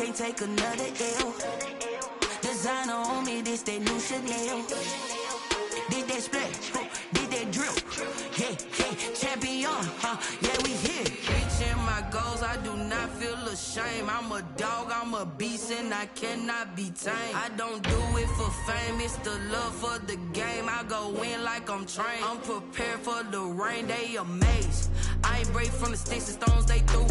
can't take another L. Designer on me, this that new Chanel. Did that splash, did that drip. Yeah, champion, yeah, we here. Reaching my goals, I do not feel ashamed. I'm a dog, I'm a beast, and I cannot be tamed. I don't do it for fame, it's the love for the game. I go in like I'm trained. I'm prepared for the rain, they amazed. I ain't break from the sticks and stones they threw.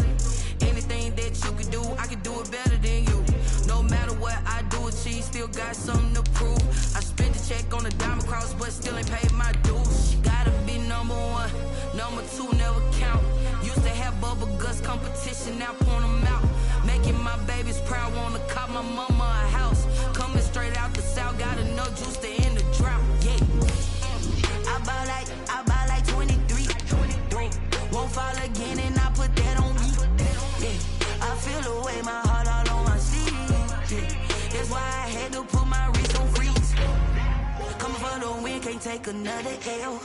Anything that you can do, I can do it better than you. No matter what I do, achieve, still got something to prove. I spent the check on the diamond cross, but still ain't paid my dues. Gotta be number one, number two never count. Used to have bubble guts competition, now point them out. Making my babies proud, wanna cop my mama a house. Coming straight out the south, got enough juice to end the drought. Yeah, I buy like 23. Won't fall again, and I put that on me. Yeah, I feel the way, my heart all on my sleeve. Yeah, that's why I had to put my wrist on freeze. Coming for the win, can't take another L.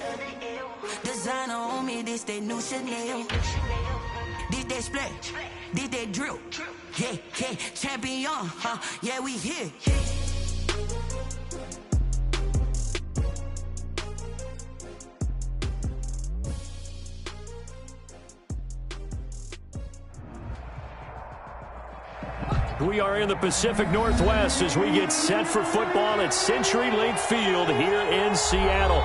Designer on me, this that new Chanel. Did that splash, did that drip. Yeah, champion, yeah, we here. We are in the Pacific Northwest as we get set for football at Century Link Field here in Seattle.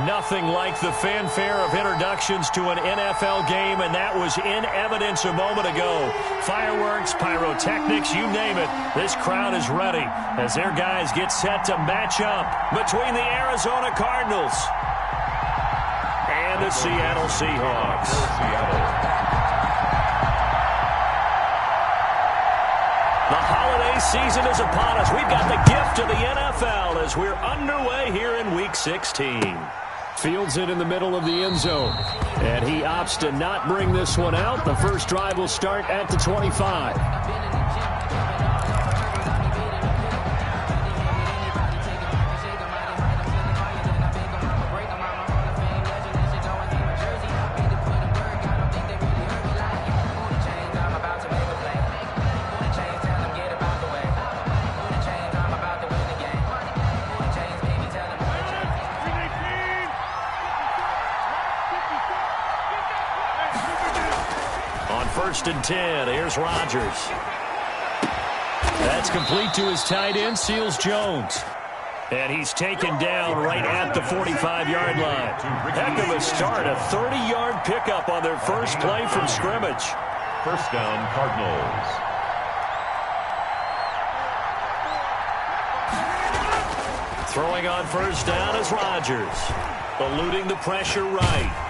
Nothing like the fanfare of introductions to an NFL game, and that was in evidence a moment ago. Fireworks, pyrotechnics, you name it. This crowd is ready as their guys get set to match up between the Arizona Cardinals and the Seattle Seahawks. The holiday season is upon us. We've got the gift of the NFL as we're underway here in Week 16. Fields it in the middle of the end zone. And he opts to not bring this one out. The first drive will start at the 25. First and 10. Here's Rodgers. That's complete to his tight end, Seals Jones. And he's taken down right at the 45-yard line. Heck of a start. A 30-yard pickup on their first play from scrimmage. First down, Cardinals. Throwing on first down is Rodgers. Eluding the pressure right.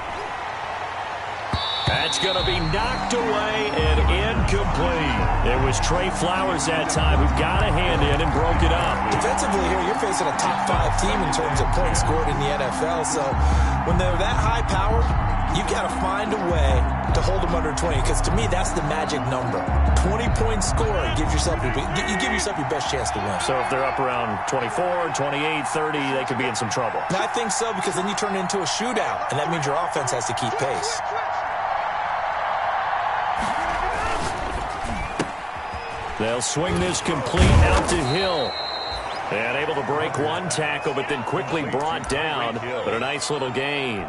That's going to be knocked away and incomplete. It was Trey Flowers that time who got a hand in and broke it up. Defensively here, you're facing a top 5 team in terms of points scored in the NFL. So when they're that high powered, you've got to find a way to hold them under 20. Because to me, that's the magic number. 20 points scored gives yourself you give yourself your best chance to win. So if they're up around 24, 28, 30, they could be in some trouble. I think so, because then you turn it into a shootout, and that means your offense has to keep pace. They'll swing this complete out to Hill. And able to break one tackle, but then quickly brought down. But a nice little gain.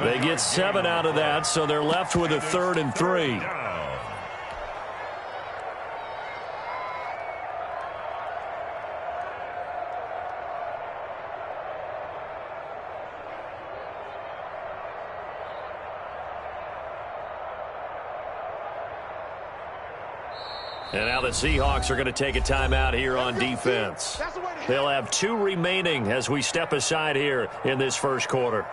They get 7 out of that, so they're left with a 3rd and 3. And now the Seahawks are going to take a timeout here on defense. They'll have 2 remaining as we step aside here in this first quarter.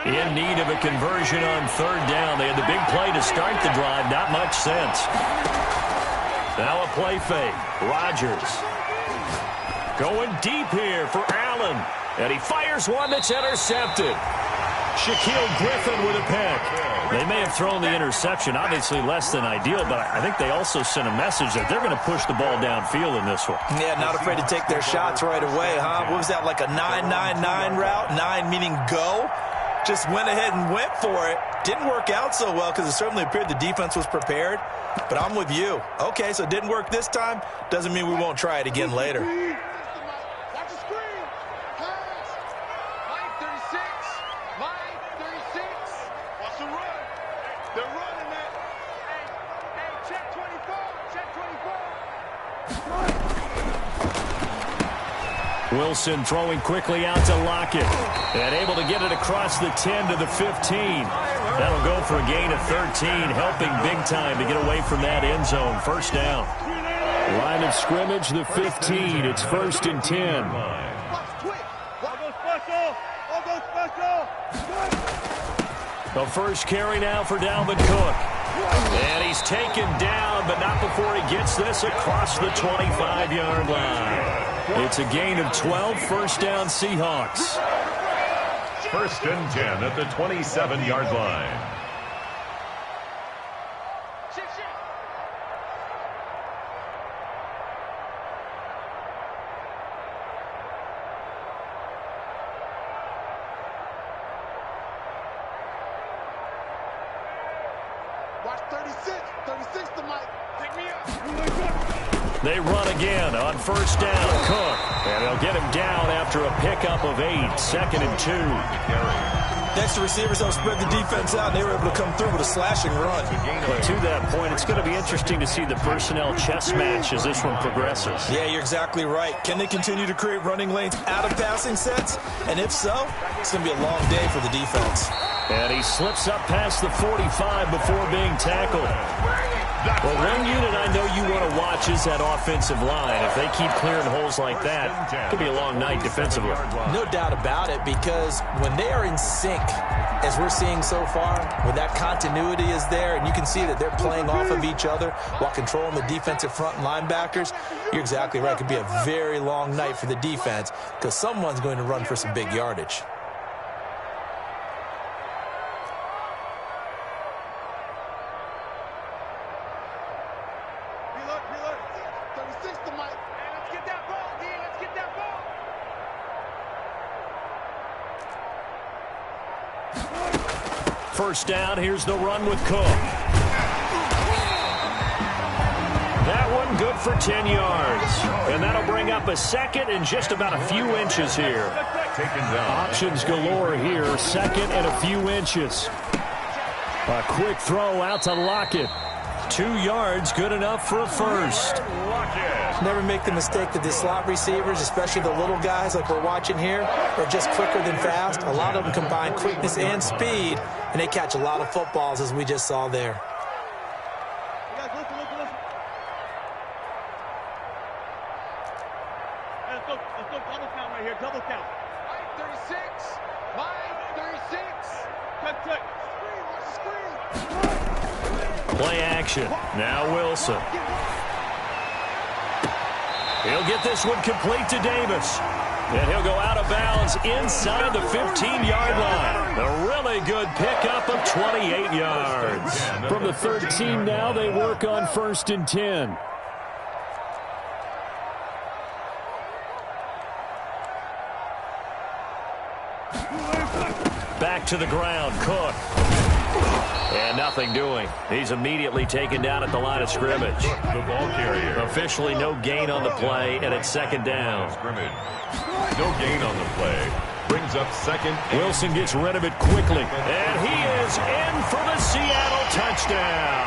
In need of a conversion on 3rd down. They had the big play to start the drive. Not much sense. Now a play fake. Rodgers. Going deep here for Allen. And he fires one that's intercepted. Shaquille Griffin with a pick. They may have thrown the interception, obviously less than ideal, but I think they also sent a message that they're going to push the ball downfield in this one. Yeah, not afraid to take their shots right away, huh? What was that, like a 9-9-9 route? 9 meaning go? Just went ahead and went for it. Didn't work out so well because it certainly appeared the defense was prepared. But I'm with you. Okay, so it didn't work this time. Doesn't mean we won't try it again later. Wilson throwing quickly out to Lockett. And able to get it across the 10 to the 15. That'll go for a gain of 13, helping big time to get away from that end zone. First down. Line of scrimmage, the 15. It's 1st and 10. The first carry now for Dalvin Cook. And he's taken down, but not before he gets this across the 25-yard line. It's a gain of 12, first down Seahawks. 1st and 10 at the 27-yard line. They run again on first down. Cook. And they'll get him down after a pickup of 8. 2nd and 2. Next, the receivers don't spread the defense out, and they were able to come through with a slashing run. But to that point, it's going to be interesting to see the personnel chess match as this one progresses. Yeah, you're exactly right. Can they continue to create running lanes out of passing sets? And if so, it's going to be a long day for the defense. And he slips up past the 45 before being tackled. Well, one unit I know you want to watch is that offensive line. If they keep clearing holes like that, it could be a long night defensively. No doubt about it, because when they are in sync, as we're seeing so far, when that continuity is there, and you can see that they're playing off of each other while controlling the defensive front linebackers, you're exactly right. It could be a very long night for the defense because someone's going to run for some big yardage. First down, here's the run with Cook. That one good for 10 yards. And that'll bring up a 2nd and just about a few inches here. Options galore here, 2nd and a few inches. A quick throw out to Lockett. 2 yards, good enough for a first. Never make the mistake that the slot receivers, especially the little guys like we're watching here, are just quicker than fast. A lot of them combine quickness and speed, and they catch a lot of footballs, as we just saw there. Let's go double count right here, double count. 36, 36. Cut. Play action. Now Wilson. He'll get this one complete to Davis. And he'll go out of bounds inside the 15-yard line. A really good pickup of 28 yards. From the 13 now, they work on 1st and 10. Back to the ground, Cook. And nothing doing. He's immediately taken down at the line of scrimmage. The ball carrier. Officially no gain on the play, and it's 2nd down. No gain on the play. Brings up 2nd. Wilson gets rid of it quickly. And he is in for the Seattle touchdown.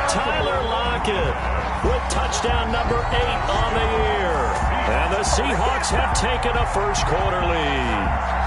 Tyler Lockett with touchdown number 8 on the year. And the Seahawks have taken a first quarter lead.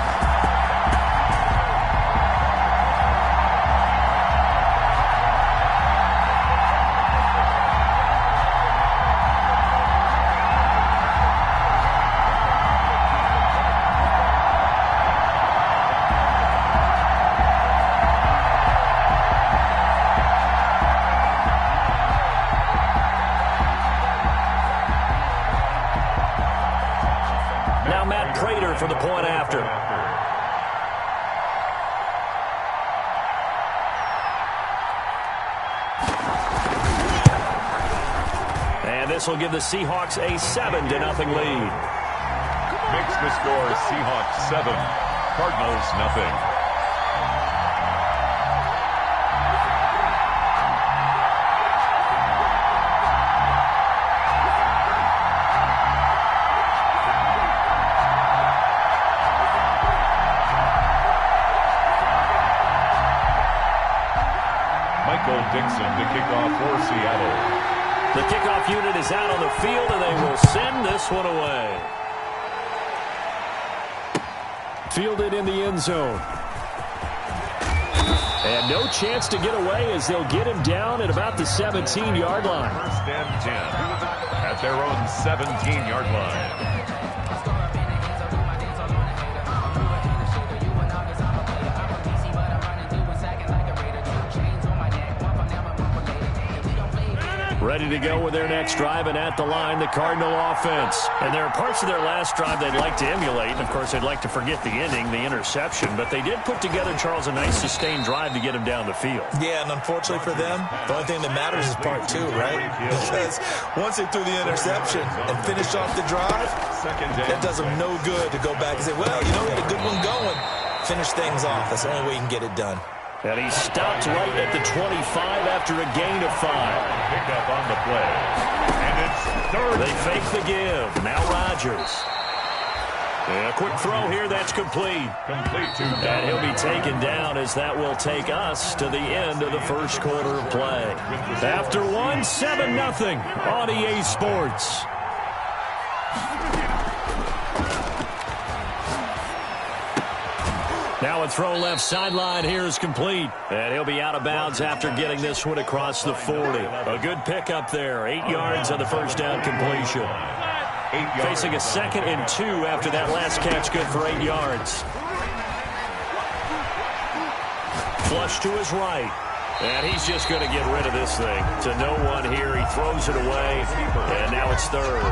For the point after. this will give the Seahawks a 7-0 lead. Makes the score Seahawks 7, Cardinals nothing. Dixon to kick off for Seattle. The kickoff unit is out on the field, and they will send this one away. Fielded in the end zone. And no chance to get away as they'll get him down at about the 17-yard line. First and 10 at their own 17-yard line. Ready to go with their next drive, and at the line, the Cardinal offense. And there are parts of their last drive they'd like to emulate. And, of course, they'd like to forget the ending, the interception. But they did put together, Charles, a nice sustained drive to get him down the field. Yeah, and unfortunately for them, the only thing that matters is part two, right? Because once they threw the interception and finished off the drive, that does them no good to go back and say, well, you know, we had a good one going. Finish things off. That's the only way you can get it done. And he stopped right at the 25 after a gain of 5. Pick up on the play. And it's third. They fake the give. Now Rodgers. And a quick throw here. That's complete. Complete to And he'll be taken down as that will take us to the end of the first quarter of play. After one, 7-0 on EA Sports. Now a throw left sideline here is complete. And he'll be out of bounds after getting this one across the 40. A good pickup there. 8 yards on the first down completion. Facing a 2nd and 2 after that last catch, good for 8 yards. Flush to his right. And he's just going to get rid of this thing. To no one here. He throws it away. And now it's third.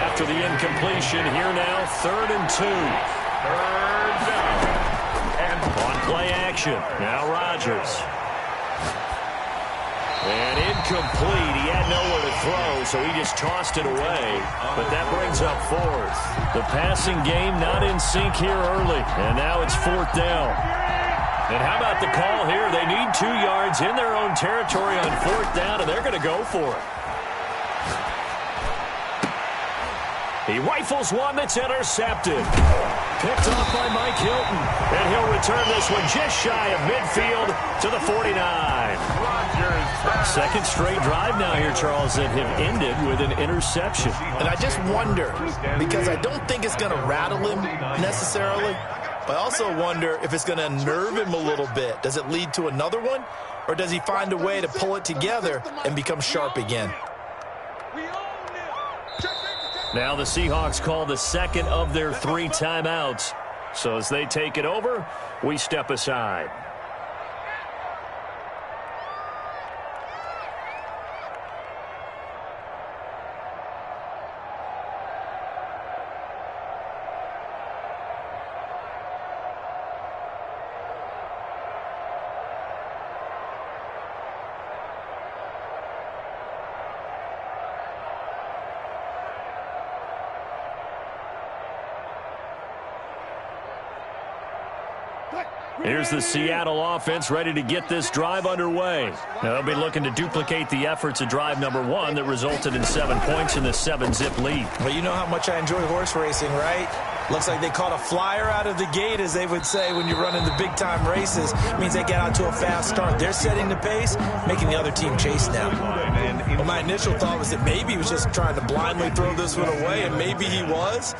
After the incompletion, here now, 3rd and 2. third down. And on play action. Now Rodgers. And incomplete. He had nowhere to throw, so he just tossed it away. But that brings up 4th. The passing game not in sync here early. And now it's 4th down. And how about the call here? They need 2 yards in their own territory on 4th down, and they're going to go for it. He rifles one that's intercepted. Picked off by Mike Hilton. And he'll return this one just shy of midfield to the 49. Second straight drive now here, Charles, that have ended with an interception. And I just wonder, because I don't think it's going to rattle him necessarily, but I also wonder if it's going to unnerve him a little bit. Does it lead to another one? Or does he find a way to pull it together and become sharp again? Now the Seahawks call the 2nd of their 3 timeouts. So as they take it over, we step aside. Here's the Seattle offense ready to get this drive underway. Now they'll be looking to duplicate the efforts of drive number 1 that resulted in 7 points in the 7-zip lead. Well, you know how much I enjoy horse racing, right? Looks like they caught a flyer out of the gate, as they would say when you're running the big-time races. It means they get out to a fast start. They're setting the pace, making the other team chase now. Well, my initial thought was that maybe he was just trying to blindly throw this one away, and maybe he was.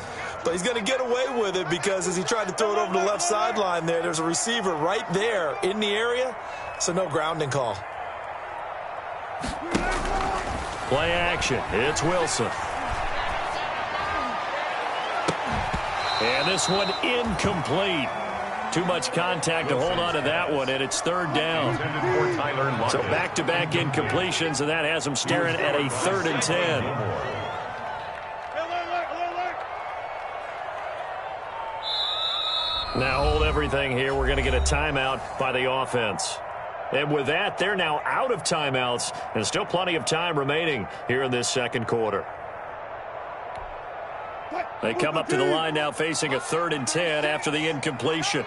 But he's going to get away with it because as he tried to throw it over the left sideline there's a receiver right there in the area, so no grounding call. Play action. It's Wilson. And this one incomplete. Too much contact to hold on to that one, and it's 3rd down. So back-to-back incompletions, and that has them staring at a 3rd and 10. Now hold everything here. We're going to get a timeout by the offense. And with that, they're now out of timeouts, and still plenty of time remaining here in this second quarter. They come up to the line now facing a 3rd and 10 after the incompletion.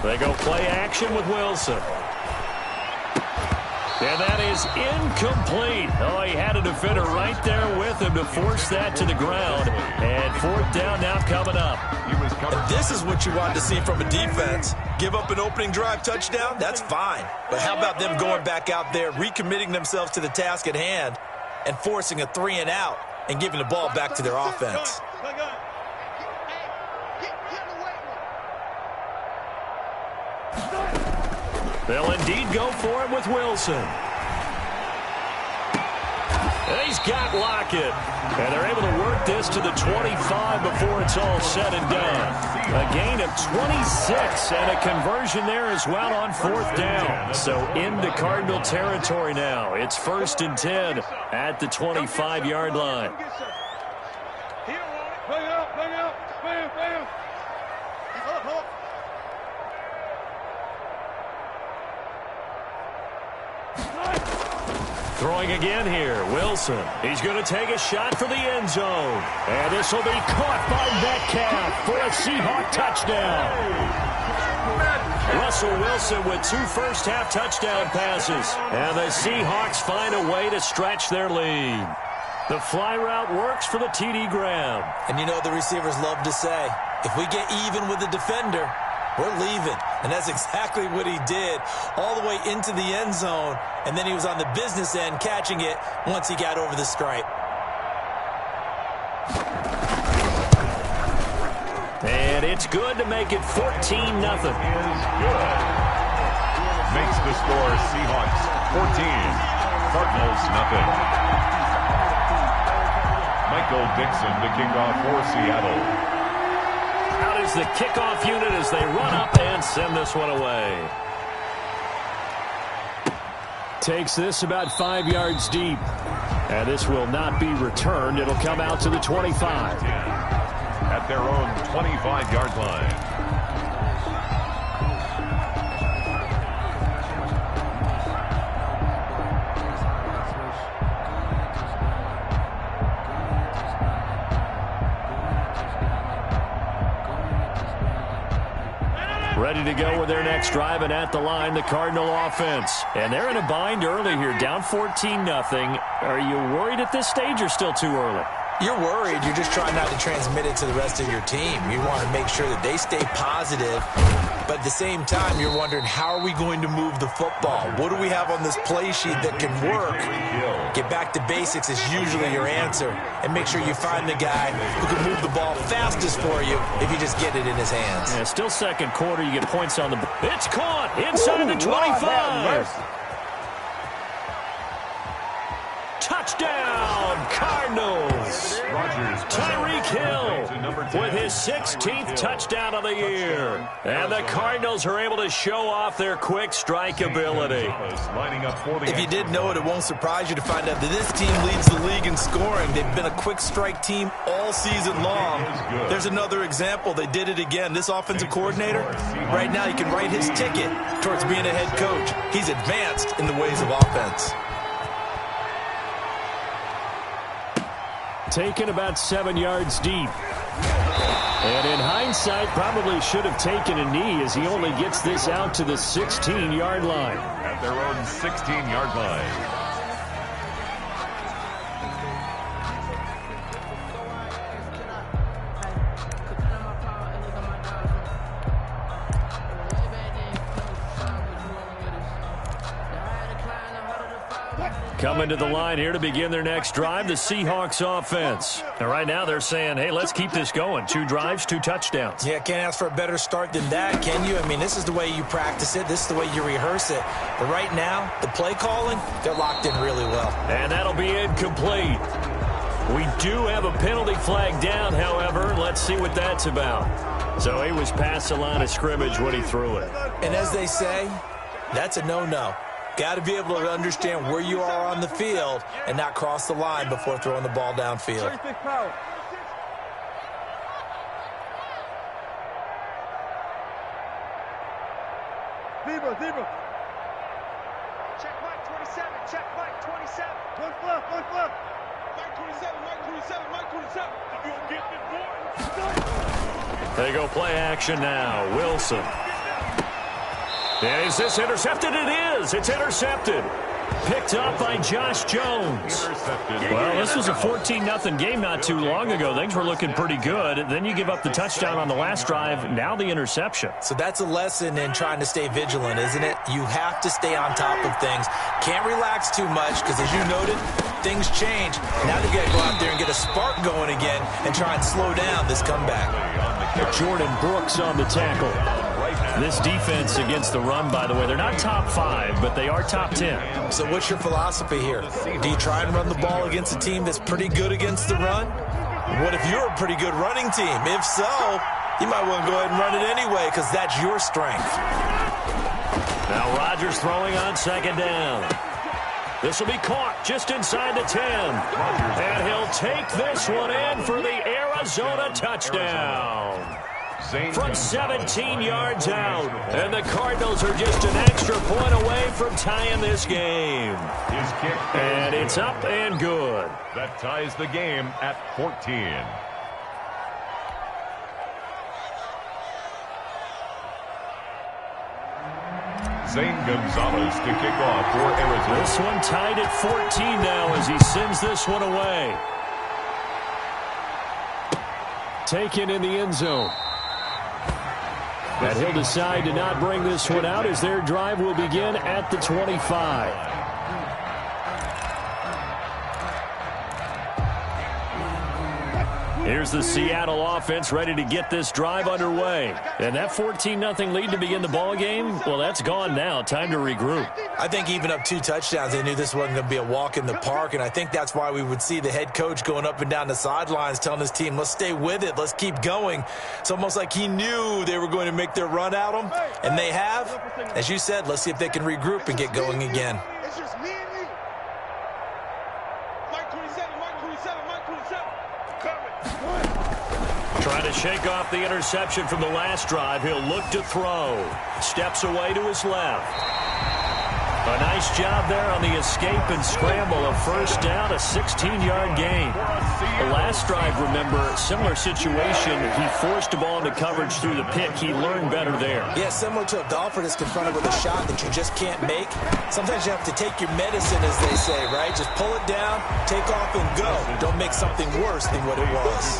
They go play action with Wilson. And that is incomplete. Oh, he had a defender right there with him to force that to the ground. And 4th down now coming up. And this is what you want to see from a defense. Give up an opening drive touchdown, that's fine. But how about them going back out there, recommitting themselves to the task at hand, and forcing a 3-and-out and giving the ball back to their offense. They'll indeed go for it with Wilson. And he's got Lockett. And they're able to work this to the 25 before it's all said and done. A gain of 26 and a conversion there as well on 4th down. So into Cardinal territory now. It's 1st and 10 at the 25-yard line. Throwing again here, Wilson. He's going to take a shot for the end zone. And this will be caught by Metcalf for a Seahawk touchdown. Russell Wilson with 2 first-half touchdown passes. And the Seahawks find a way to stretch their lead. The fly route works for the TD Graham. And you know the receivers love to say, if we get even with the defender, we're leaving. And that's exactly what he did, all the way into the end zone. And then he was on the business end catching it once he got over the stripe. And it's good to make it 14-0. Good. Makes the score Seahawks 14, Cardinals nothing. Michael Dixon to kick off for Seattle. Out is the kickoff unit as they run up and send this one away. Takes this about 5 yards deep. And this will not be returned. It'll come out to the 25. At their own 25-yard line. Ready to go with their next drive, and at the line, the Cardinal offense. And they're in a bind early here, down 14-0. Are you worried at this stage or still too early? You're worried. You're just trying not to transmit it to the rest of your team. You want to make sure that they stay positive. But at the same time, you're wondering, how are we going to move the football? What do we have on this play sheet that can work? Get back to basics is usually your answer. And make sure you find the guy who can move the ball fastest for you if you just get it in his hands. Yeah, still second quarter. You get points on the... It's caught inside the 25. Touchdown, Cardinals. Tyreek Hill with his 16th touchdown of the year. And the Cardinals are able to show off their quick strike ability. If you didn't know it, it won't surprise you to find out that this team leads the league in scoring. They've been a quick strike team all season long. There's another example. They did it again. This offensive coordinator, right now, you can write his ticket towards being a head coach. He's advanced in the ways of offense. Taken about 7 yards deep. And in hindsight, probably should have taken a knee as he only gets this out to the 16-yard line. At their own 16-yard line. Coming to the line here to begin their next drive, the Seahawks offense. And right now they're saying, hey, let's keep this going. 2 drives, 2 touchdowns. Yeah, can't ask for a better start than that, can you? I mean, this is the way you practice it. This is the way you rehearse it. But right now, the play calling, they're locked in really well. And that'll be incomplete. We do have a penalty flag down, however. Let's see what that's about. So he was past the line of scrimmage when he threw it. And as they say, that's a no-no. Got to be able to understand where you are on the field and not cross the line before throwing the ball downfield. Zebra. Check Mike 27. Check Mike 27. One left. Mike 27. Mike 27. You'll get the boy. They go play action now. Wilson. Is this intercepted? It is. It's intercepted. Picked up by Josh Jones. Well, this was a 14-0 game not too long ago. Things were looking pretty good. Then you give up the touchdown on the last drive. Now the interception. So that's a lesson in trying to stay vigilant, isn't it? You have to stay on top of things. Can't relax too much because, as you noted, things change. Now you got to go out there and get a spark going again and try and slow down this comeback. Jordan Brooks on the tackle. This defense against the run, by the way, they're not top 5, but they are top 10. So what's your philosophy here? Do you try and run the ball against a team that's pretty good against the run? What if you're a pretty good running team? If so, you might want to go ahead and run it anyway because that's your strength. Now Rodgers throwing on second down. This will be caught just inside the 10. And he'll take this one in for the Arizona touchdown. From 17 yards out. And the Cardinals are just an extra point away from tying this game. His kick. And it's up and good. That ties the game at 14. Zane Gonzalez to kick off for Arizona. This one tied at 14 now as he sends this one away. Taken in the end zone. And he'll decide to not bring this one out as their drive will begin at the 25. Here's the Seattle offense ready to get this drive underway. And that 14-0 lead to begin the ball game, well, that's gone now. Time to regroup. I think even up 2 touchdowns, they knew this wasn't going to be a walk in the park, and I think that's why we would see the head coach going up and down the sidelines telling his team, let's stay with it, let's keep going. It's almost like he knew they were going to make their run at him, and they have. As you said, let's see if they can regroup and get going again. It's just me and you. Mike 27. Trying to shake off the interception from the last drive. He'll look to throw. Steps away to his left. A nice job there on the escape and scramble. A first down, a 16-yard gain. The last drive, remember, similar situation. He forced the ball into coverage through the pick. He learned better there. Yeah, similar to a golfer that's confronted with a shot that you just can't make. Sometimes you have to take your medicine, as they say, right? Just pull it down, take off, and go. Don't make something worse than what it was.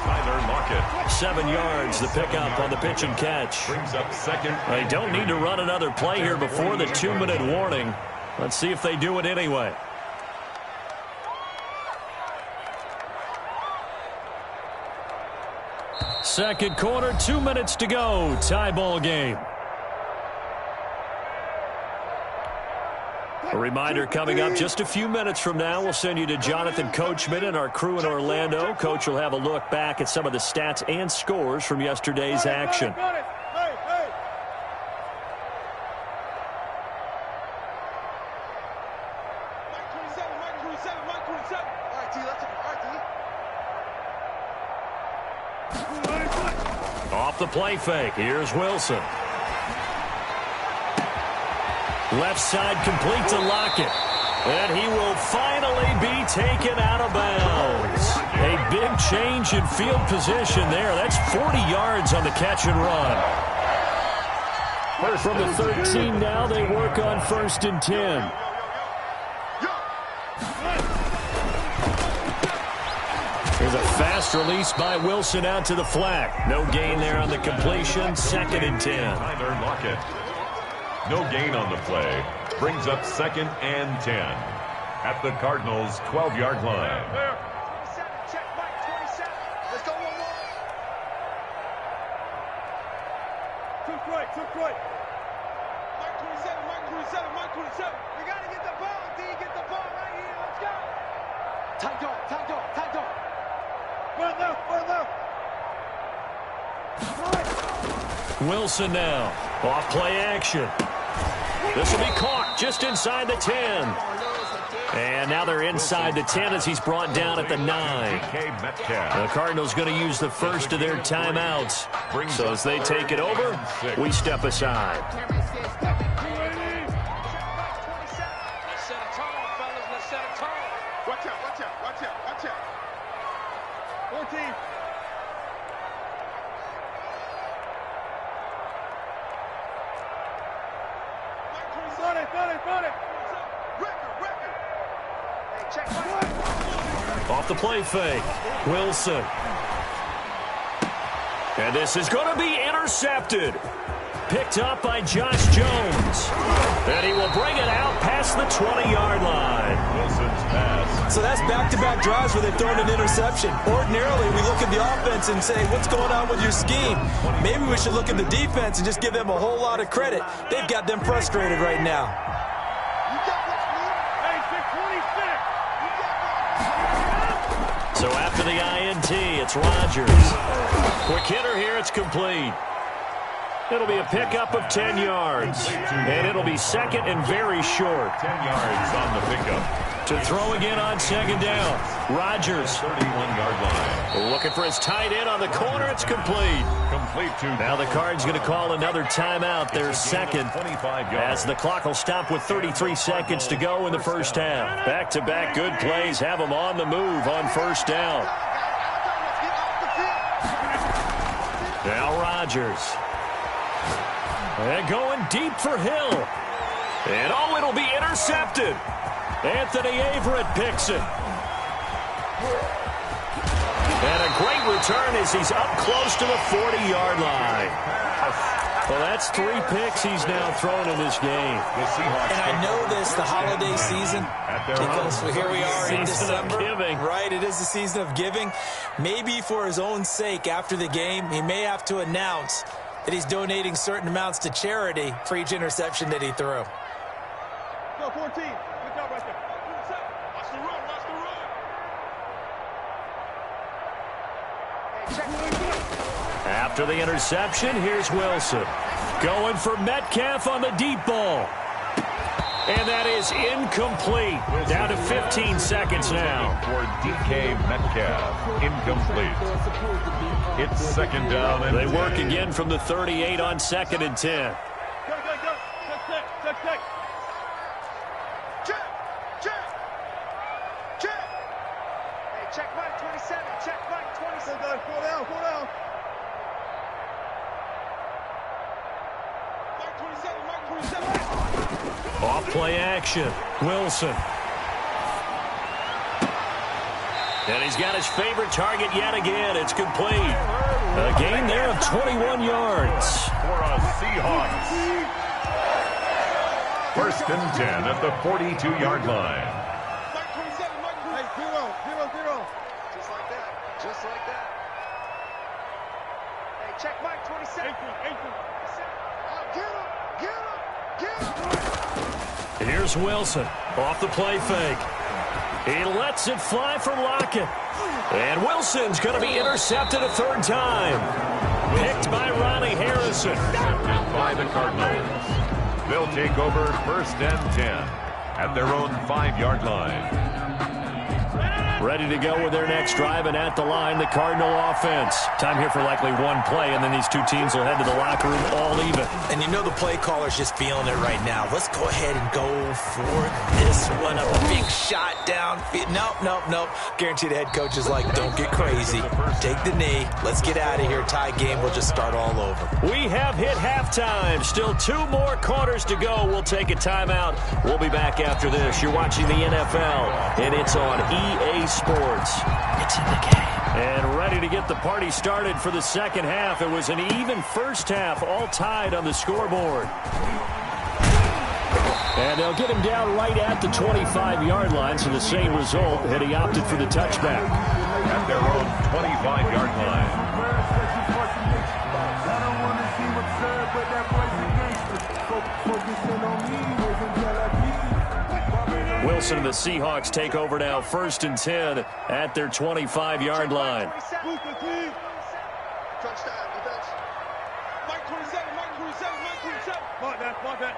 7 yards, the pickup on the pitch and catch. Brings up second. They don't need to run another play here before the 2-minute warning. Let's see if they do it anyway. Second quarter, 2 minutes to go. Tie ball game. A reminder coming up just a few minutes from now. We'll send you to Jonathan Coachman and our crew in Orlando. Coach will have a look back at some of the stats and scores from yesterday's action. Off the play fake. Here's Wilson. Left side complete to Lockett. And he will finally be taken out of bounds. A big change in field position there. That's 40 yards on the catch and run. From the 13 now, they work on 1st and 10. There's a fast release by Wilson out to the flat. No gain there on the completion. 2nd and 10. Tyler Lockett. No gain on the play. Brings up 2nd and 10. At the Cardinals' 12-yard line. 27, check Mike 27. Let's go 1-1. Took right. Mike 27. We got to get the ball, D. Get the ball right here. Let's go. Tight dog. Run left. Wilson now. Off play action. This will be caught just inside the 10. And now they're inside the 10 as he's brought down at the 9. The Cardinals going to use the first of their timeouts. So as they take it over, we step aside. Watch out, watch out, watch out, watch out. 14. Got it. Record. Hey, check. Off the play fake, Wilson. And this is going to be intercepted. Picked up by Josh Jones. And he will bring it out past the 20-yard line. Wilson's pass. So that's back-to-back drives where they've thrown an interception. Ordinarily, we look at the offense and say, what's going on with your scheme? Maybe we should look at the defense and just give them a whole lot of credit. They've got them frustrated right now. So after the INT, it's Rodgers. Quick hitter here, it's complete. It'll be a pickup of 10 yards. And it'll be second and very short. 10 yards on the pickup. To throw again on second down. Rodgers. 31-yard line. Looking for his tight end on the corner. It's complete. Complete to. Now the Cards going to call another timeout. Their second. 25 yards. As the clock will stop with 33 seconds to go in the first half. Back-to-back good plays have them on the move on first down. Now Rodgers. And going deep for Hill. And oh, it'll be intercepted. Anthony Averett picks it. And a great return as he's up close to the 40-yard line. Well, that's 3 picks he's now thrown in this game. And I know this, the holiday season, because here we are in December. Right, it is the season of giving. Maybe for his own sake, after the game, he may have to announce that he's donating certain amounts to charity for each interception that he threw. Go, 14. Good job right there. Watch the run. After the interception, here's Wilson. Going for Metcalf on the deep ball. And that is incomplete. Down to 15 seconds now. For DK Metcalf. Incomplete. It's second down. And they work again from the 38 on second and 10. Go. Check. Check. Hey, check Mike 27. Check Mike 27. Fall down. Mike 27. Off play action. Wilson. And he's got his favorite target yet again. It's complete. A gain there of 21 yards. For a Seahawks. First and 10 at the 42-yard line. Mike 27. Hey, 0. Just like that. Hey, check Mike 27. 18. Get him. Here's Wilson off the play fake. He lets it fly from Lockett. And Wilson's going to be intercepted a third time. Picked by Ronnie Harrison. Intercepted by the Cardinals. They'll take over first and 10 at their own 5-yard line. Ready to go with their next drive, and at the line, the Cardinal offense. Time here for likely one play, and then these two teams will head to the locker room all even. And you know the play caller's just feeling it right now. Let's go ahead and go for this one. A big shot down. Nope. Guarantee the head coach is like, don't get crazy. Take the knee. Let's get out of here. Tie game. We'll just start all over. We have hit halftime. Still 2 more quarters to go. We'll take a timeout. We'll be back after this. You're watching the NFL, and it's on EA Sports. It's in the game. And ready to get the party started for the second half. It was an even first half, all tied on the scoreboard. And they'll get him down right at the 25-yard line, so the same result had he opted for the touchback. At their own 25-yard line. Wilson and the Seahawks take over now, first and 10 at their 25-yard line. Touchdown, defense. Mike 27. Mark that.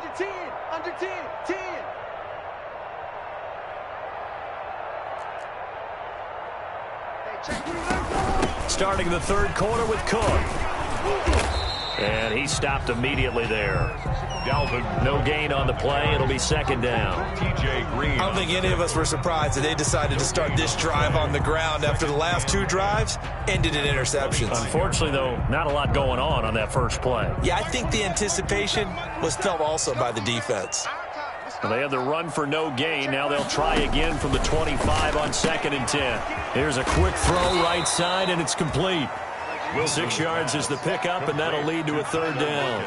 under 10, under 10, 10. Starting the third quarter with Cook. And he stopped immediately there. Dalvin. No gain on the play. It'll be second down. TJ Green. I don't think any of us were surprised that they decided to start this drive on the ground after the last 2 drives ended in interceptions. Unfortunately, though, not a lot going on that first play. Yeah, I think the anticipation was felt also by the defense. Well, they had the run for no gain. Now they'll try again from the 25 on 2nd and 10. Here's a quick throw right side, and it's complete. 6 yards is the pickup, and that'll lead to a third down.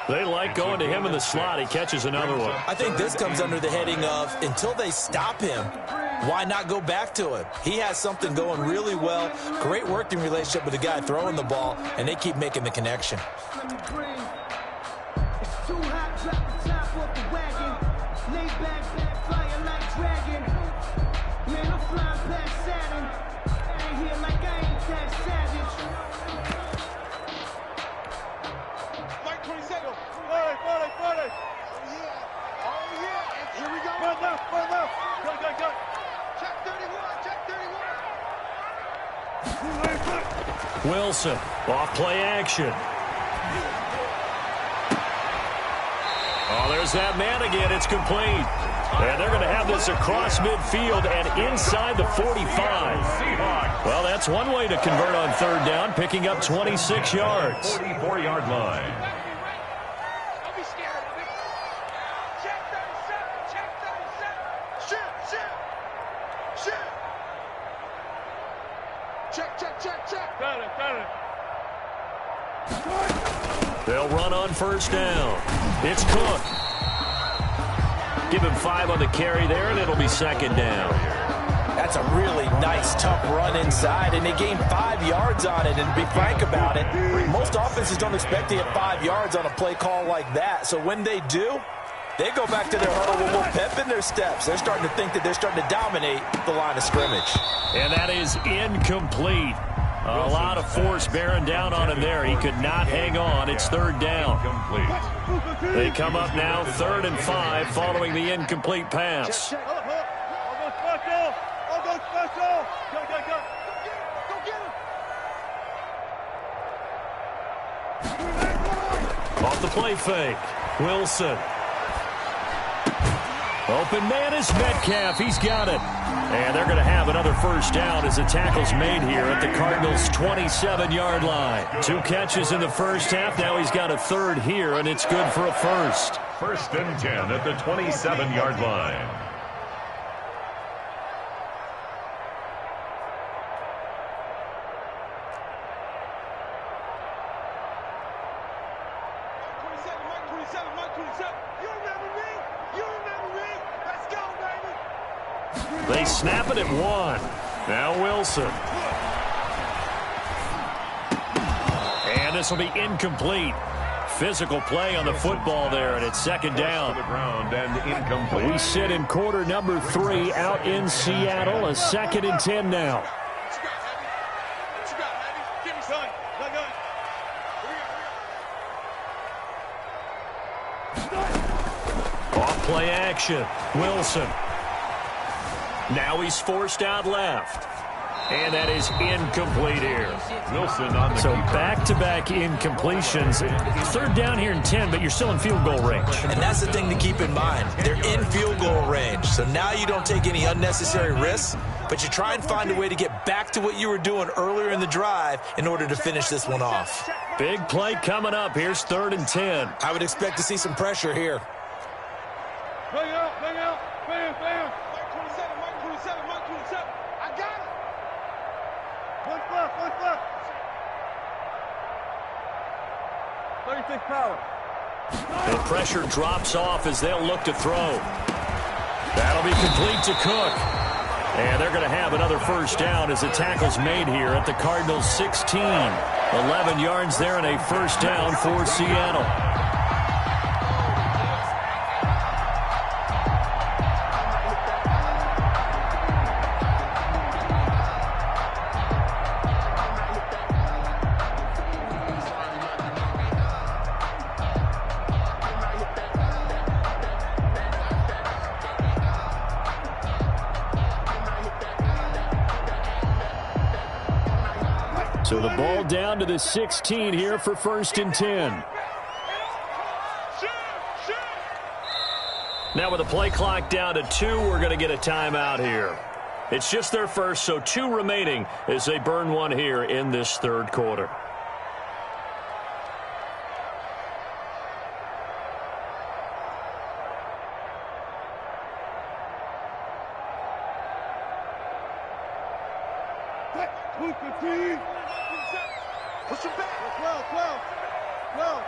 They like going to him in the slot. He catches another one. I think this comes under the heading of, until they stop him, why not go back to him? He has something going really well. Great working relationship with the guy throwing the ball, and they keep making the connection. Wilson, off play action. Oh, there's that man again. It's complete. And they're going to have this across midfield and inside the 45. Well, that's one way to convert on third down, picking up 26 yards. 44-yard line. Don't be scared of it. Check 37, check 37. Shoot. Check. Got it. They'll run on first down. It's Cook. Give him 5 on the carry there, and it'll be second down. That's a really nice, tough run inside, and they gained 5 yards on it. And to be frank about it, most offenses don't expect to get 5 yards on a play call like that. So when they do, they go back to their huddle with a little pep in their steps. They're starting to think that they're starting to dominate the line of scrimmage. And that is incomplete. A lot of force bearing down on him there. He could not hang on. It's third down. They come up now 3rd and 5 following the incomplete pass. I'll go special. Go. Go get him. Off the play fake. Wilson. Open man is Metcalf. He's got it. And they're going to have another first down as the tackle's made here at the Cardinals' 27-yard line. 2 catches in the first half. Now he's got a third here, and it's good for a first. 1st and 10 at the 27-yard line. They snap it at 1. Now Wilson. And this will be incomplete. Physical play on the football there, and it's second down. To the ground and incomplete. We sit in quarter number 3 out in Seattle. A 2nd and 10 now. Off play action. Wilson. Now he's forced out left. And that is incomplete here. Wilson on the So back-to-back incompletions. 3rd down here in 10, but you're still in field goal range. And that's the thing to keep in mind. They're in field goal range. So now you don't take any unnecessary risks, but you try and find a way to get back to what you were doing earlier in the drive in order to finish this one off. Big play coming up. Here's 3rd and 10. I would expect to see some pressure here. Bang out. Bam. Mike 27. I got it. What's left? 36 power. The pressure drops off as they'll look to throw. That'll be complete to Cook. And they're going to have another first down as the tackle's made here at the Cardinals' 16. 11 yards there and a first down for Seattle. So the ball down to the 16 here for 1st and 10. Now with the play clock down to 2, we're going to get a timeout here. It's just their first, so 2 remaining as they burn one here in this 3rd quarter. Push him back. 12.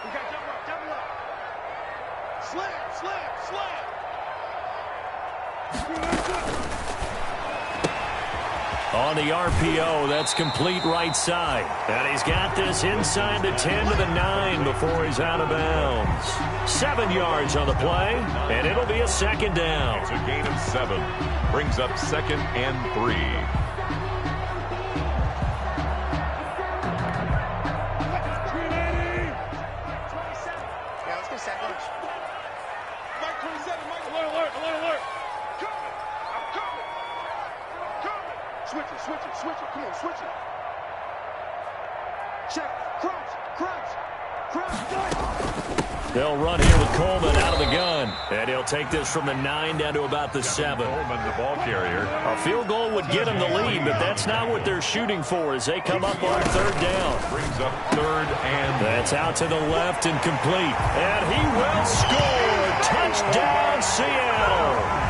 We got double up. Slam. On the RPO, that's complete right side. And he's got this inside the 10 to the 9 before he's out of bounds. 7 yards on the play, and it'll be a 2nd down. It's a gain of 7. Brings up 2nd and 3. Switch it. Come on, switch it. Check. Crouch. They'll run here with Coleman out of the gun. And he'll take this from the 9 down to about the 7. Coleman, the ball carrier. A field goal would get them the lead, but that's not what they're shooting for as they come up on 3rd down. Brings up 3rd and... That's out to the left and complete. And he will score. Touchdown, Seattle.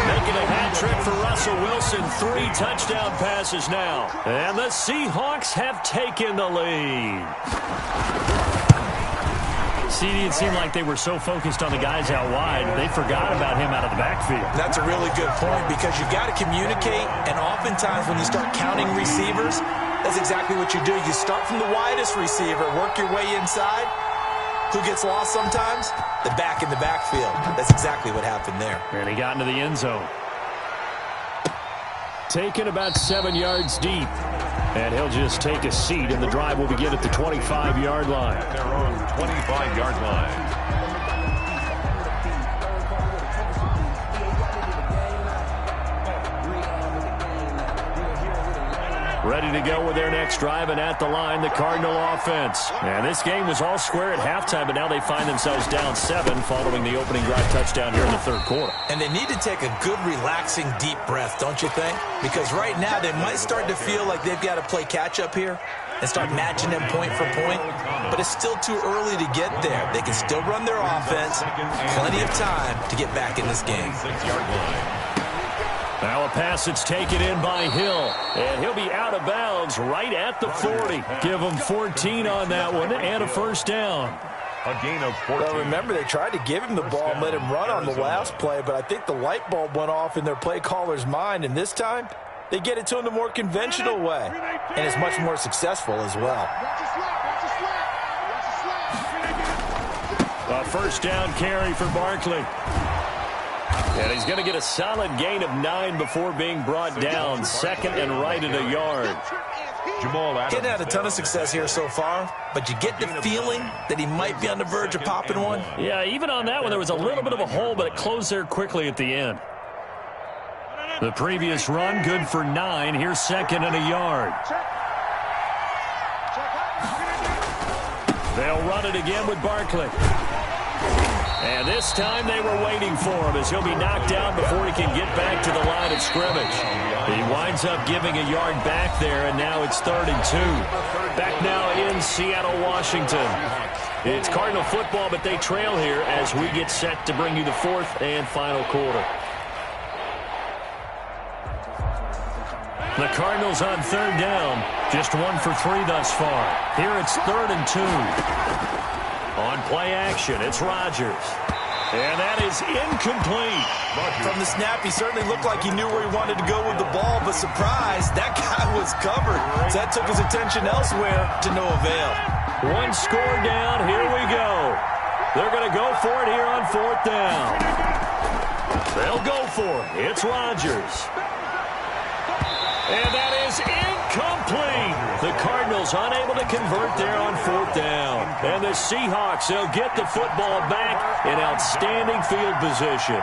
Making a hat trick for Russell Wilson. 3 touchdown passes now. And the Seahawks have taken the lead. CD, it seemed like they were so focused on the guys out wide, they forgot about him out of the backfield. That's a really good point because you got to communicate, and oftentimes when you start counting receivers, that's exactly what you do. You start from the widest receiver, work your way inside. Who gets lost sometimes? The back in the backfield. That's exactly what happened there. And he got into the end zone. Taken about 7 yards deep. And he'll just take a seat, and the drive will begin at the 25-yard line. At their own 25-yard line. Ready to go with their next drive, and at the line, the Cardinal offense. And this game was all square at halftime, but now they find themselves down 7 following the opening drive touchdown here in the 3rd quarter. And they need to take a good, relaxing, deep breath, don't you think? Because right now they might start to feel like they've got to play catch-up here and start matching them point for point. But it's still too early to get there. They can still run their offense. Plenty of time to get back in this game. 6-yard line. Now a pass that's taken in by Hill, and he'll be out of bounds right at the 40. Give him 14 on that one and a 1st down. A gain of 14. Well, remember, they tried to give him the ball and let him run on the last play, but I think the light bulb went off in their play caller's mind, and this time they get it to him the more conventional way, and it's much more successful as well. A 1st down carry for Barkley. And he's going to get a solid gain of 9 before being brought down. 2nd and right at a yard. Jamal Adams. Getting had a ton of success here so far, but you get the feeling that he might be on the verge of popping one. Yeah, even on that one, there was a little bit of a hole, but it closed there quickly at the end. The previous run, good for 9. Here's 2nd and a yard. They'll run it again with Barkley. And this time they were waiting for him as he'll be knocked down before he can get back to the line of scrimmage. He winds up giving a yard back there, and now it's 3rd and 2. Back now in Seattle, Washington. It's Cardinal football, but they trail here as we get set to bring you the 4th and final quarter. The Cardinals on 3rd down. Just 1 for 3 thus far. Here it's 3rd and 2. On play action, it's Rodgers. And that is incomplete. From the snap, he certainly looked like he knew where he wanted to go with the ball, but surprise, that guy was covered. So that took his attention elsewhere to no avail. 1 score down, here we go. They're going to go for it here on 4th down. They'll go for it. It's Rodgers. And that is incomplete. The Cardinals unable to convert there on 4th down. And the Seahawks, they'll get the football back in outstanding field position.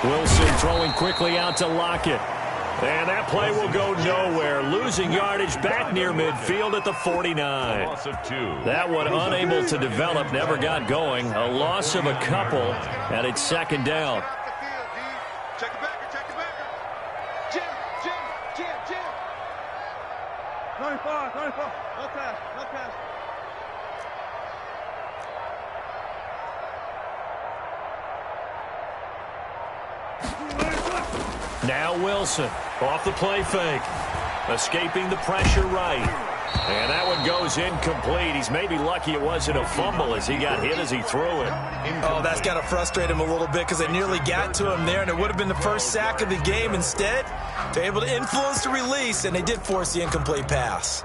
Wilson throwing quickly out to Lockett. And that play will go nowhere. Losing yardage back near midfield at the 49. That one unable to develop, never got going. A loss of a couple, and it's second down. Check it back, check it back. Jim. 95. No pass. Now Wilson off the play fake. Escaping the pressure right. And that one goes incomplete. He's maybe lucky it wasn't a fumble as he got hit as he threw it. Oh, that's got to frustrate him a little bit because they nearly got to him there, and it would have been the first sack of the game. Instead, they're able to influence the release, and they did force the incomplete pass.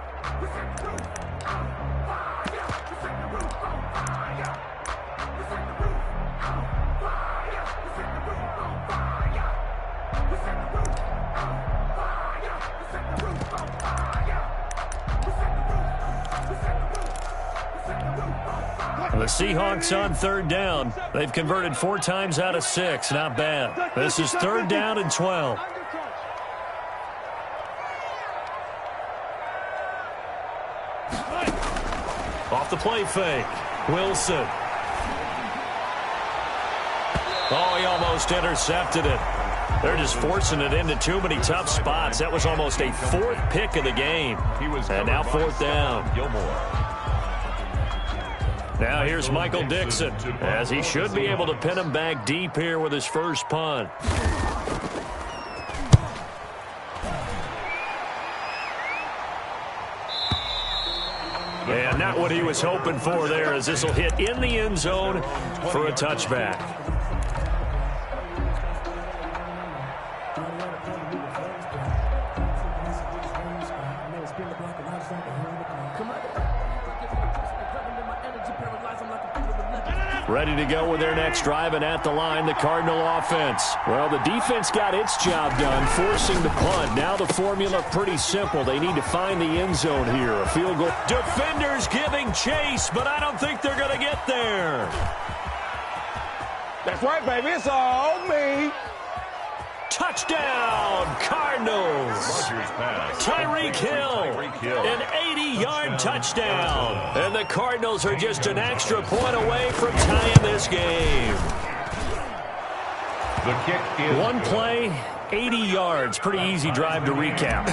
The Seahawks on third down. They've converted 4 times out of 6. Not bad. This is third down and 12. Off the play fake. Wilson. Oh, he almost intercepted it. They're just forcing it into too many tough spots. That was almost a 4th pick of the game. And now 4th down. Now here's Michael Dixon, as he should be able to pin him back deep here with his first punt. And not what he was hoping for there, as this will hit in the end zone for a touchback. Ready to go with their next drive, and at the line, the Cardinal offense. Well, the defense got its job done, forcing the punt. Now the formula pretty simple. They need to find the end zone here. A field goal. Defenders giving chase, but I don't think they're going to get there. That's right, baby. It's all me. Touchdown, Cardinals. Tyreek Hill, an 80-yard touchdown. And the Cardinals are just an extra point away from tying this game. The kick is one play, 80 yards. Pretty easy drive to recap.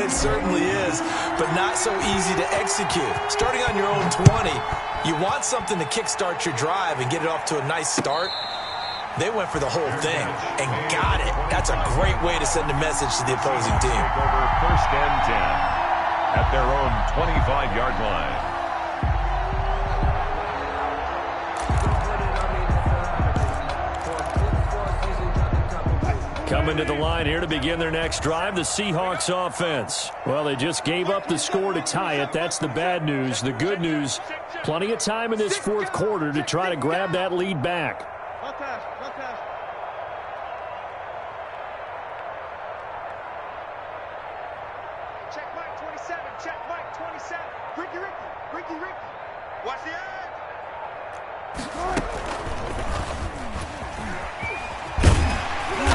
It certainly is, but not so easy to execute. Starting on your own 20, you want something to kickstart your drive and get it off to a nice start. They went for the whole thing and got it. That's a great way to send a message to the opposing team. Over first and 10 at their own 25-yard line. Coming to the line here to begin their next drive, the Seahawks offense. Well, they just gave up the score to tie it. That's the bad news. The good news, plenty of time in this fourth quarter to try to grab that lead back. Watch the edge.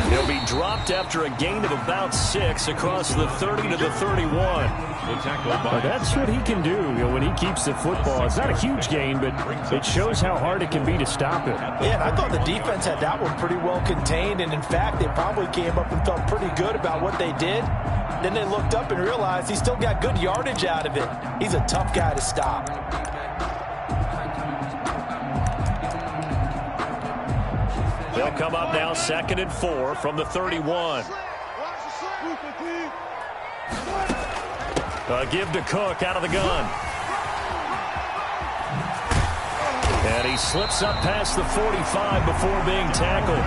He'll be dropped after a gain of about 6 across the 30 to the 31. That's what he can do, when he keeps the football. It's not a huge gain, but it shows how hard it can be to stop it. Yeah, and I thought the defense had that one pretty well contained, and in fact, they probably came up and felt pretty good about what they did. Then they looked up and realized he still got good yardage out of it. He's a tough guy to stop. They'll come up now 2nd and 4 from the 31. Give to Cook out of the gun. And he slips up past the 45 before being tackled.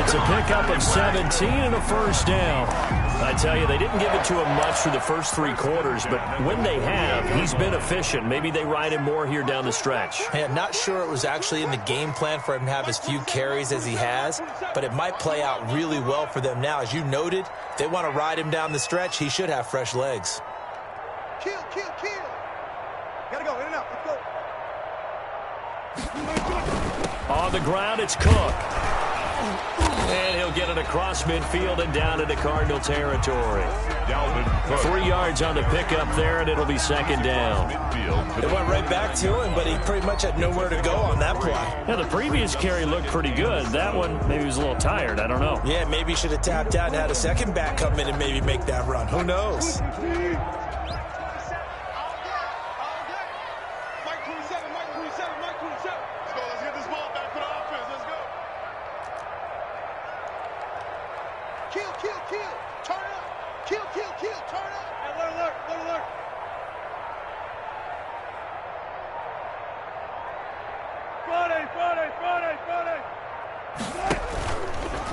It's a pickup of 17 and a first down. I tell you, they didn't give it to him much for the first 3 quarters, but when they have, he's been efficient. Maybe they ride him more here down the stretch. Yeah, not sure it was actually in the game plan for him to have as few carries as he has, but it might play out really well for them now. As you noted, if they want to ride him down the stretch, he should have fresh legs. Kill. Gotta go, in and out, let's go. On the ground, it's Cook. And he'll get it across midfield and down into Cardinal territory. 3 yards on the pickup there, and it'll be second down. It went right back to him, but he pretty much had nowhere to go on that play. Yeah, the previous carry looked pretty good. That one, maybe he was a little tired. I don't know. Yeah, maybe he should have tapped out and had a second back come in and maybe make that run. Who knows?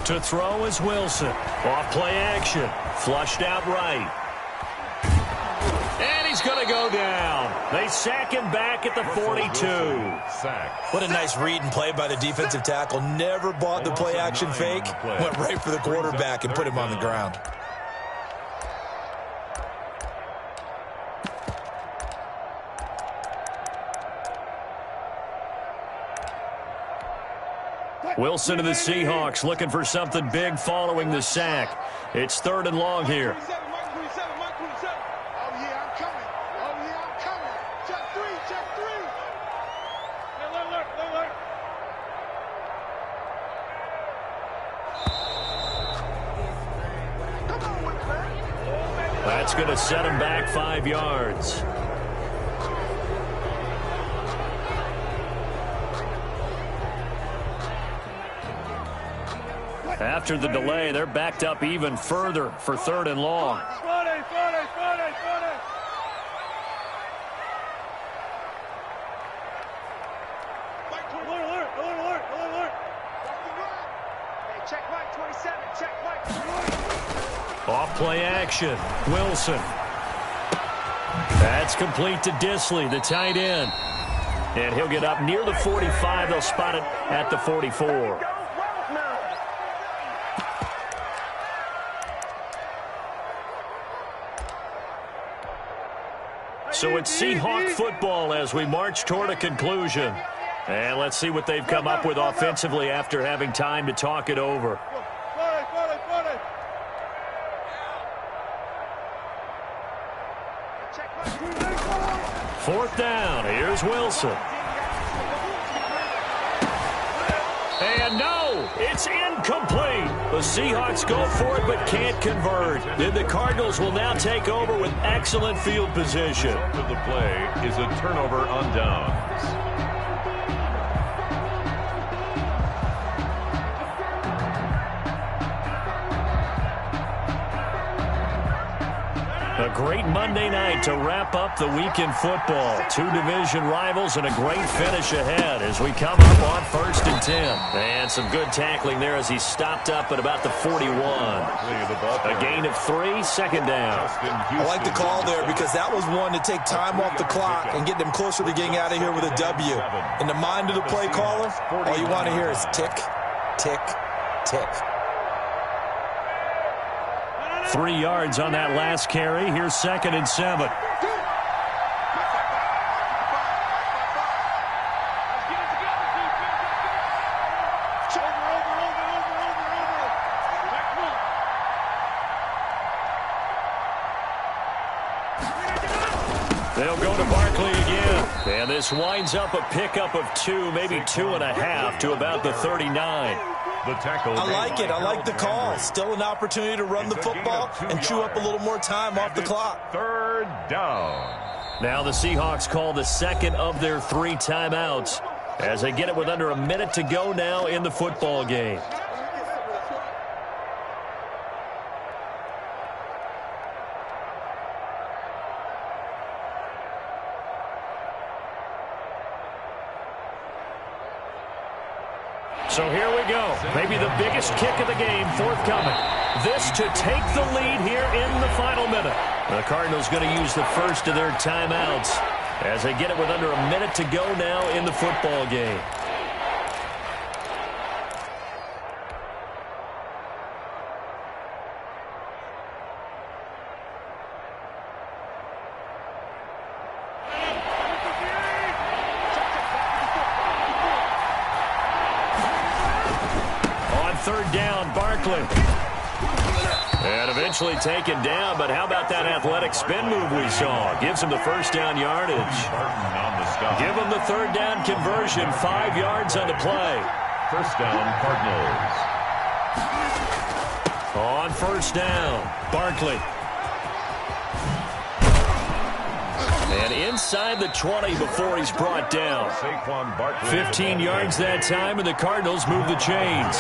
To throw is Wilson. Off play action. Flushed out right. And he's going to go down. They sack him back at the 42. What a nice read and play by the defensive tackle. Never bought the play action fake. Went right for the quarterback and put him on the ground. Wilson to the Seahawks looking for something big following the sack. It's 3rd and long here. That's going to set him back 5 yards. After the delay, they're backed up even further for 3rd and long. Off play action. Wilson. That's complete to Disley, the tight end. And he'll get up near the 45. They'll spot it at the 44. So it's Seahawk football as we march toward a conclusion. And let's see what they've come up with offensively after having time to talk it over. Fourth down. Here's Wilson. And no, it's incomplete. The Seahawks go for it but can't convert. Then the Cardinals will now take over with excellent field position. To the play is a turnover on downs. A great Monday night to wrap up the week in football. 2 division rivals and a great finish ahead as we come up on 1st and 10. And some good tackling there as he stopped up at about the 41. A gain of 3, second down. I like the call there because that was one to take time off the clock and get them closer to getting out of here with a W. In the mind of the play caller, all you want to hear is tick, tick, tick. 3 yards on that last carry. Here's 2nd and 7. They'll go to Barkley again. And this winds up a pickup of 2, maybe 2.5 to about the 39. The tackle. I like it. I like the call. Still an opportunity to run the football and chew up a little more time off the clock. 3rd down. Now the Seahawks call the second of their 3 timeouts as they get it with under a minute to go now in the football game. So here we go. Maybe the biggest kick of the game forthcoming. This to take the lead here in the final minute. The Cardinals going to use the first of their timeouts as they get it with under a minute to go now in the football game. third down, Barkley. And eventually taken down, but how about that athletic spin move we saw? Gives him the first down yardage. Give him the third down conversion, 5 yards on the play. First down, Cardinals. On first down, Barkley. And inside the 20 before he's brought down. 15 yards that time, and the Cardinals move the chains.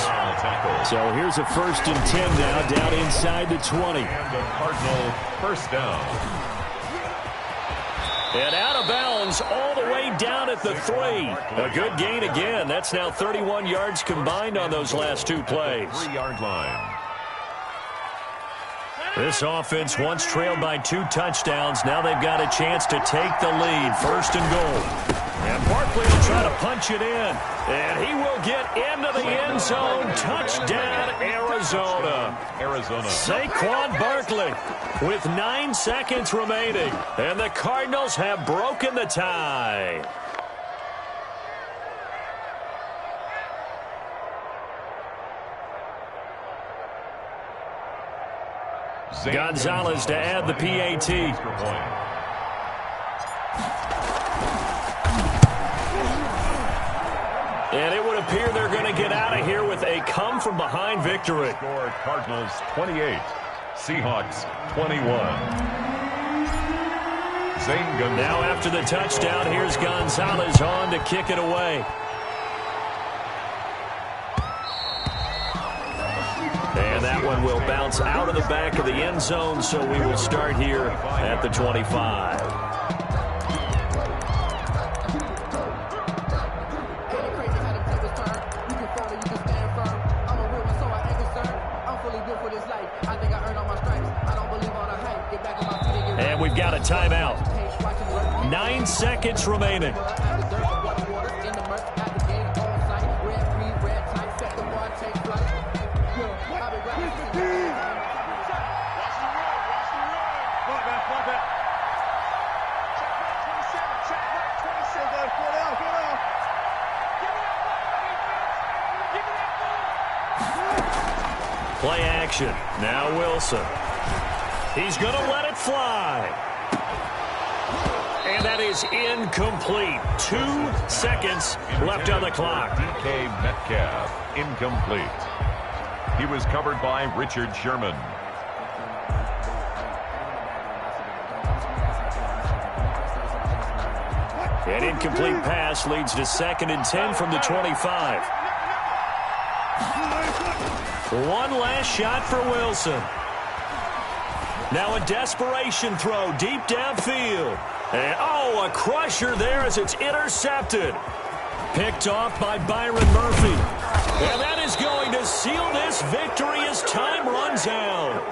So here's a 1st and 10 now, down inside the 20. And a Cardinal first down. And out of bounds all the way down at the 3. A good gain again. That's now 31 yards combined on those last 2 plays. 3-yard line. This offense once trailed by 2 touchdowns. Now they've got a chance to take the lead. 1st and goal. And Barkley will try to punch it in. And he will get into the end zone. Touchdown, Arizona. Saquon Barkley with 9 seconds remaining. And the Cardinals have broken the tie. Gonzalez to add the PAT. And it would appear they're going to get out of here with a come-from-behind victory. Score Cardinals 28, Seahawks 21. Now after the touchdown, here's Gonzalez on to kick it away. And that one will bounce out of the back of the end zone, so we will start here at the 25. And we've got a timeout. 9 seconds remaining. Play action. Now Wilson. He's going to let it fly. And that is incomplete. 2 seconds left on the clock. DK Metcalf, incomplete. He was covered by Richard Sherman. An incomplete pass leads to 2nd and 10 from the 25. One last shot for Wilson. Now a desperation throw deep downfield. And, oh, a crusher there as it's intercepted. Picked off by Byron Murphy. And that is going to seal this victory as time runs out.